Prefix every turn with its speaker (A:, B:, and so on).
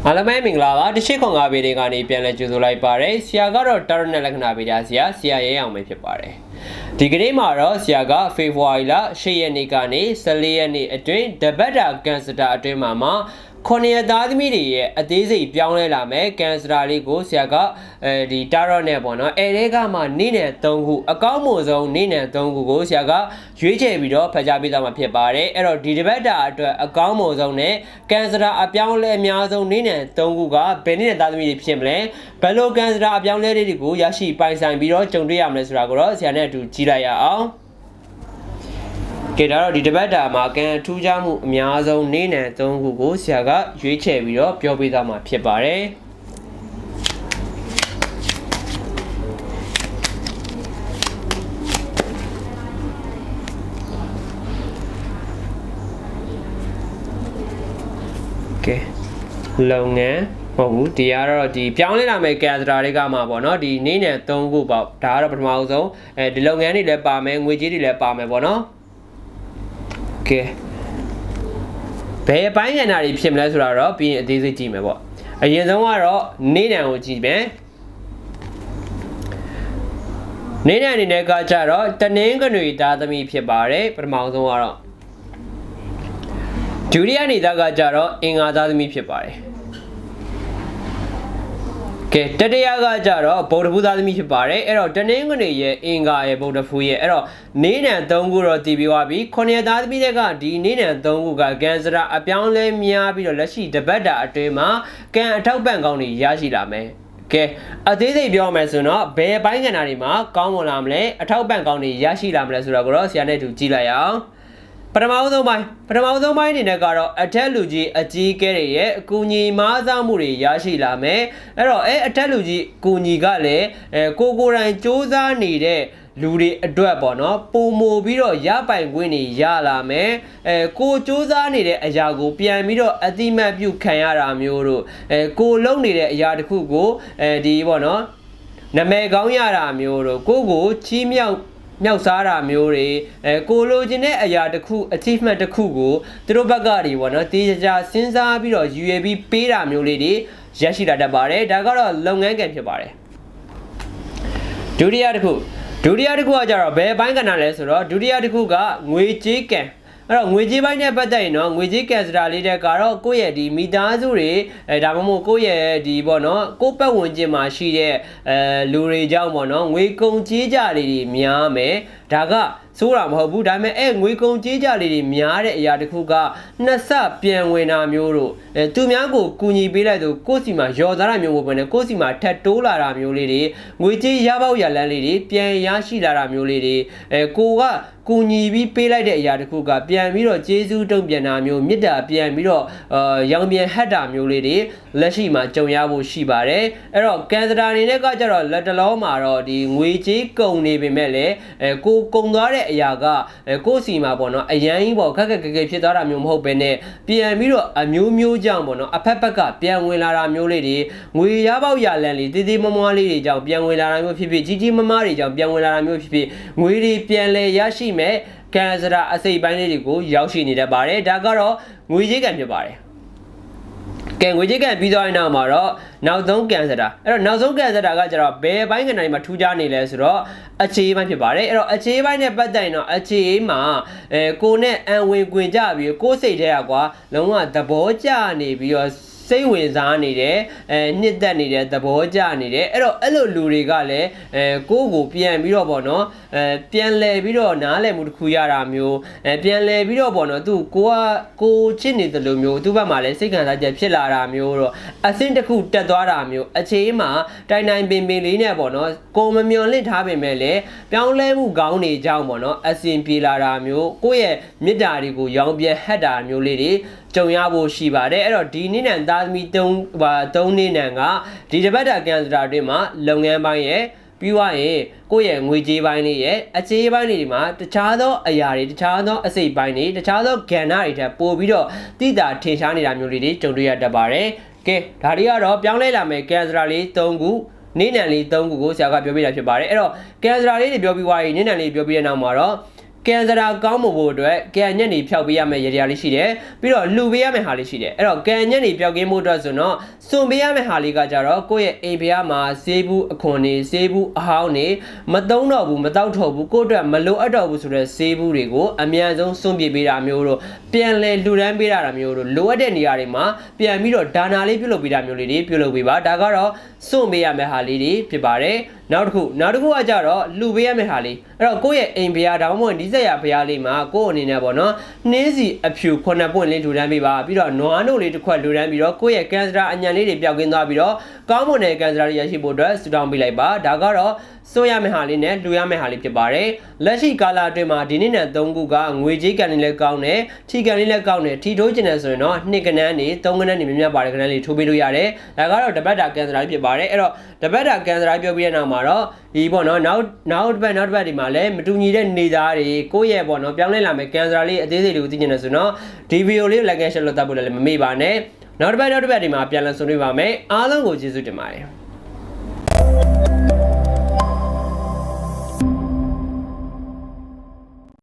A: အားလုံးပဲမင်္ဂလာပါတစ်ရှိခွန်ကားဗီဒီယိုကနေပြန်လည်ကြိုဆိုလိုက်ပါတယ်ဆရာကတော့တာရိုနဲ့လက္ခဏာဗီဒီယိုဆရာရဲအောင်ပဲဖြစ်ပါတယ်ဒီကနေ့မှာတော့ဆရာကဖေဖော်ဝါရီလ10ရက်နေ့ကနေ14ရက်နေ့အတွင်းတပတ်တာကန်စတာအတွင်းမှာ9ရက်သားသမီးတွေရဲ့အသေးစိတ်ပြောင်းလဲလာမယ်ကန်စတာလေးကိုဆရာကဒီတာရော့နဲ့ပေါ့နော်အဲကမှနေ့နဲ့3ခုအကောင်းမှုဆုံးနေ့နဲ့3ခုကိုဆရာကရွေးချယ်ပြီးတော့ဖတ်ကြားပေးသွားမှာဖြစ်ပါတယ်အဲ့တော့ဒီတပတ်တာအတွက်အကောင်းမှုဆုံးနဲ့ကန်စတာအပြောင်းလဲအများဆုံးနေ့နဲ့3ခုကဘယ်နေ့နဲ့သားသမီးတွေဖြစ်မလဲဘယ်လိုကန်စတာအပြောင်းလဲတွေကိုရရှိပိုင်ဆိုင်ပြီးတော့ကြုံတွေ့ရမလဲဆိုတာကိုတော့ဆရာနဲ့အတူကြည့်လိုက်ရအောင်ကဲဒါတော့ဒီတပတ်တာမှာကန်ထူးခြားမှုအများဆုံးနေ့နဲ့3ခုကိုဆရာကရွေးချယ်ပြီးတော့ပြောပေးသွားမှာဖြစ်ပါတယ်ကဲလုပ်ငန်းဟုတ်ဘူးဒီကတော့ဒီပြောင်းလဲလာမယ့်ကန်စတာတွေကမှာပေါ့နော်ဒီနေ့နဲ့3ခုပေါ့ဒါကတော့ပထမဆုံးဒီလုပ်ငန်းတွေလည်းပါမယ်ငွေကြေးတွေလည်းပါမယ်ပေါ့နော်ကဲဘယ်ပိုင်းကဏ္ဍတွေဖြစ်မလဲဆိုတာတော့ပြီးရင်အသေးစိတ်ကြည့်မယ်ပေါ့အရင်ဆုံးကတော့နေ့နံကိုကြည့်မယ်နေ့နံအနေနဲ့ကကြတော့တနင်္ဂနွေသားသမီးဖြစ်ပါတယ်ပထမဆုံးကတော့ဒုတိယနေ့သားကကြတော့အင်္ဂါသားသမီးဖြစ်ပါတယ်ကဲတတိယကကြတော့ဗုဒ္ဓဖူးသားသမီးဖြစ်ပါတယ်အဲ့တော့တနင်္ဂနွေရဲ့အင်္ဂါရဲ့ဗုဒ္ဓဖူးရဲ့အဲ့တော့နေ့နံ3ခုတော့တည်ပြီးသွားပြီ9ရက်သားသမီးတွေကဒီနေ့နံ3ခုကကန်စရာအပြောင်းလဲများပြီးတော့လက်ရှိတပတ်တာအတွင်းမှာကန်အထောက်ပံ့ကောင်းတွေရရှိလာမယ်ကဲအသေးစိတ်ပြောမယ်ဆိုတော့ဘယ်ပိုင်းကဏ္ဍတွေမှာကောင်းမွန်လာမလဲအထောက်ပံ့ကောင်းတွေရရှိလာမလဲဆိုတော့ကိုတော့ဆရာနဲ့အတူကြည့်လိုက်အောင်ပထမဆုံးပိုင်းအနေနဲ့ကတော့အထက်လူကြီးအကြီးကဲတွေရဲ့အကူအညီမားစားမှုတွေရရှိလာမယ်အဲ့တော့အထက်လူကြီးအကူအညီကလည်းကိုယ်တိုင်စူးစမ်းနေတဲ့လူတွေအတွက်ပေါ့နော်ပုံမိုပြီးတော့ရပိုင်ခွင့်တွေရလာမယ်ကိုစူးစမ်းနေတဲ့အရာကိုပြန်ပြီးတော့အတိမတ်ပြုခံရတာမျိုးတို့ကိုလုံနေတဲ့အရာတစ်ခုကိုဒီပေါ့နော်နာမည်ကောင်းရတာမျိုးတို့ကိုချီးမြှောက်စားတာမျိုးတွေကိုလိုချင်တဲ့အရာတစ်ခု achievement တစ်ခုကိုသူတို့ဘက်ကတွေပေါ့နော်တေးကြစဉ်းစားပြီးတော့ UAB ပေးတာမျိုးလေးတွေရရှိလာတတ်ပါတယ်ဒါကတော့လုပ်ငန်းကံဖြစ်ပါတယ်ဒုတိယတစ်ခုကကြတော့ဘယ်ပိုင်းကဏ္ဍလဲဆိုတော့ဒုတိယတစ်ခုကငွေကြေးကံအဲ့တော့ငွေကြေးပိုင်းနဲ့ပတ်သက်ရင်တော့ငွေကြေးကန်စတာလေးတဲ့ကတော့ကိုယ့်ရဲ့ဒီမိသားစုတွေဒါမှမဟုတ်ကိုယ့်ရဲ့ဒီပေါ့နော်ကိုယ့်ပတ်ဝန်းကျင်မှာရှိတဲ့လူတွေကြောင့်ပေါ့နော်ငွေကုန်ကြေးကြလေးတွေများမယ်ဒါကစိုးတာမဟုတ်ဘူးဒါပေမဲ့ငွေကုန်ကြေးကြလေးတွေများတဲ့အရာတစ်ခုကနှစ်ဆပြန်ဝင်တာမျိုးတို့သူများကိုကူညီပေးလိုက်တော့ကိုယ့်စီမှာရော်သားတာမျိုးမဟုတ်ဘဲနဲ့ကိုယ့်စီမှာထပ်တိုးလာတာမျိုးလေးတွေငွေကြေးရပေါက်ရလန်းလေးတွေပြန်ရရှိလာတာမျိုးလေးတွေကိုကကူညီပြီးပေးလိုက်တဲ့အရာတစ်ခုကပြန်ပြီးတော့ကျေးဇူးတုံ့ပြန်တာမျိုးမေတ္တာပြန်ပြီးတော့ရောင်ပြန်ဟတ်တာမျိုးလေးတွေလက်ရှိမှာကြုံရဖို့ရှိပါတယ်အဲ့တော့ကန်စတာအနေနဲ့ကကြတော့လက်တလုံးမှာတော့ဒီငွေကြေးကုန်နေပေမဲ့လည်းကိုကုန်သွားတဲ့အရာကကိုယ့်စီမှာပေါ့နော်အရန်ကြီးပေါ့ခက်ဖြစ်သွားတာမျိုးမဟုတ်ဘဲနဲ့ပြန်ပြီးတော့အမျိုးကြောင့်ပေါ့နော်အဖက်ဖက်ကပြန်ဝင်လာတာမျိုးလေးတွေငွေရပေါက်ရလန်းလေးသေးမွားလေးတွေကြောင့်ပြန်ဝင်လာတာမျိုးဖြစ်ဖြစ်ကြီးမားတွေကြောင့်ပြန်ဝင်လာတာမျိုးဖြစ်ဖြစ်ငွေတွေပြန်လဲရရှိမဲ့ကန်စတာအစိပ်ပိုင်းလေးတွေကိုရောက်ရှိနေတတ်ပါတယ်ဒါကတော့ငွေကြေးကံဖြစ်ပါတယ်ကဲငွေကြေးကံပြီးသွားရင်နောက်မှာတော့နောက်ဆုံးကန်စတာအဲ့တော့နောက်ဆုံးကန်စတာကကျတော့ဘယ်ပိုင်းကဏ္ဍတွေမှာထူးခြားနေလဲဆိုတော့အခြေပိုင်းဖြစ်ပါတယ်အဲ့တော့အခြေပိုင်းနဲ့ပတ်သက်ရင်တော့အခြေမှာကိုနဲ့အံဝင်ခွင်ကြပြီးကိုစိတ်ထဲကွာလုံးဝသဘောကျနေပြီးတော့စိတ်ဝင်စားနေတယ်နှစ်သက်နေတယ်သဘောကျနေတယ်အဲ့တော့အဲ့လိုလူတွေကလည်းကိုပြန်ပြီးတော့ပေါ့နော်ပြန်လဲပြီးတော့နားလည်မှုတစ်ခုရတာမျိုးပြန်လဲပြီးတော့ပေါ့နော်သူကိုချစ်နေတယ်လို့မျိုးသူ့ဘက်မှာလည်းစိတ်ခံစားချက်ဖြစ်လာတာမျိုးတော့အဆင့်တစ်ခုတက်သွားတာမျိုးအခြေမှာတိုင်ပင်လေးနဲ့ပေါ့နော်ကိုမမျော်လင့်ထားပေမဲ့လည်းပြောင်းလဲမှုကောင်းနေကြောင်းပေါ့နော်အဆင်ပြေလာတာမျိုးကိုယ့်ရဲ့မေတ္တာတွေကိုရောင်ပြန်ဟတ်တာမျိုးလေးတွေကြုံရဖို့ရှိပါတယ်အဲ့တော့ဒီနေ့နံသားသမီး3နေ့နံကဒီတပတ်တာကန်စတာအတွင်းမှာလုပ်ငန်းပိုင်းရဲ့ပြီးသွားရင်ကိုယ့်ရဲ့ငွေကြေးပိုင်းလေးရဲ့အခြေပိုင်းတွေမှာတခြားသောအရာတွေတခြားသောအစိပ်ပိုင်းတွေတခြားသောကဏ္ဍတွေထပ်ပို့ပြီးတော့တိတာထင်ရှားနေတာမျိုးလေးတွေကြုံတွေ့ရတတ်ပါတယ်ကဲဒါတွေကတော့ပြောင်းလဲလာမယ်ကန်စတာလေး3ခုနေ့နံလေး3ခုကိုဆရာကပြောပြတာဖြစ်ပါတယ်အဲ့တော့ကန်စတာလေးတွေပြောပြီးသွားရင်နေ့နံလေးပြောပြီးတဲ့နောက်မှာတော့ ကန်စရာကောင်းဖို့အတွက်ကန်ညက်နေဖြောက်ပေးရမယ့်ရည်ရည်လေးရှိတယ်ပြီးတော့လှူပေးရမယ့်ဟာလေးရှိတယ်အဲ့တော့ကန်ညက်နေပျောက်ကင်းမှုအတွက်ဆိုတော့စွန့်ပေးရမယ့်ဟာလေးကကြတော့ကိုယ့်ရဲ့အိမ်ဖျားမှာဆေးဘူးအခွန်နေဆေးဘူးအဟောင်းနေမသုံးတော့ဘူးမတောက်တော့ဘူးကိုယ့်အတွက်မလိုအပ်တော့ဘူးဆိုတဲ့ဆေးဘူးတွေကိုအမြန်ဆုံးစွန့်ပြေးပေးတာမျိုးတို့ပြန်လဲလှူဒန်းပေးတာမျိုးတို့လိုအပ်တဲ့နေရာတွေမှာပြန်ပြီးတော့ဒါနာလေးပြုလုပ်ပေးတာမျိုးလေးတွေပြုလုပ်ပေးပါဒါကတော့စွန့်ပေးရမယ့်ဟာလေးတွေဖြစ်ပါတယ်နောက်တစ်ခုကကြတော့လှူပေးရမယ့်ဟာလေးအဲ့တော့ကိုယ့်ရဲ့အိမ်ဖျားဒါမှမဟုတ်ဒီစက်ရဖျားလေးမှာကိုယ့်အနေနဲ့ပေါ့နော်နှင်းစီအဖြူ9ပွင့်လေးလှူဒန်းပေးပါပြီးတော့နွားနို့လေးတစ်ခွက်လှူဒန်းပြီးတော့ကိုယ့်ရဲ့ကန်စရာအညံလေးတွေပျောက်ကင်းသွားပြီးတော့ကောင်းမွန်တဲ့ကန်စရာတွေရရှိဖို့အတွက်ဆုတောင်းပေးလိုက်ပါဒါကတော့စိုးရမယ့်ဟာလေးနဲ့လှူရမယ့်ဟာလေးဖြစ်ပါတယ်လက်ရှိကာလအတွင်းမှာဒီနေ့နဲ့3ခုကငွေကြေးကန်လေးလည်းကောင်းတယ်ထီကန်လေးလည်းကောင်းတယ်ထီထိုးကျင်တယ်ဆိုရင်တော့2ကနန်းနေ3ကနန်းနေမြမြပါတယ်ကနန်းလေးထိုးပေးလို့ရတယ်ဒါကတော့တပတ်တာကန်စရာလေးဖြစ်ပါတယ်အဲ့တော့တပတ်တာကန်စရာပြောပြီးတဲ့နောက်မှာတော့ဒီပေါ့နော်နောက်တစ်ပတ်ဒီမှာလည်းမတူညီတဲ့နေသားတွေကိုယ့်ရဲ့ပေါ့နော်ပြောင်းလဲလာမယ့်ကန်စရာလေးအသေးစိတ်တွေကိုသိချင်တယ်ဆိုတော့ဒီဗီဒီယိုလေးကို like and share လုပ်တတ်ဖို့လည်းမမေ့ပါနဲ့နောက်တစ်ပတ်ဒီမှာပြန်လည်ဆွေးနွေးပါမယ်အားလုံးကိုကျေးဇူးတင်ပါတယ်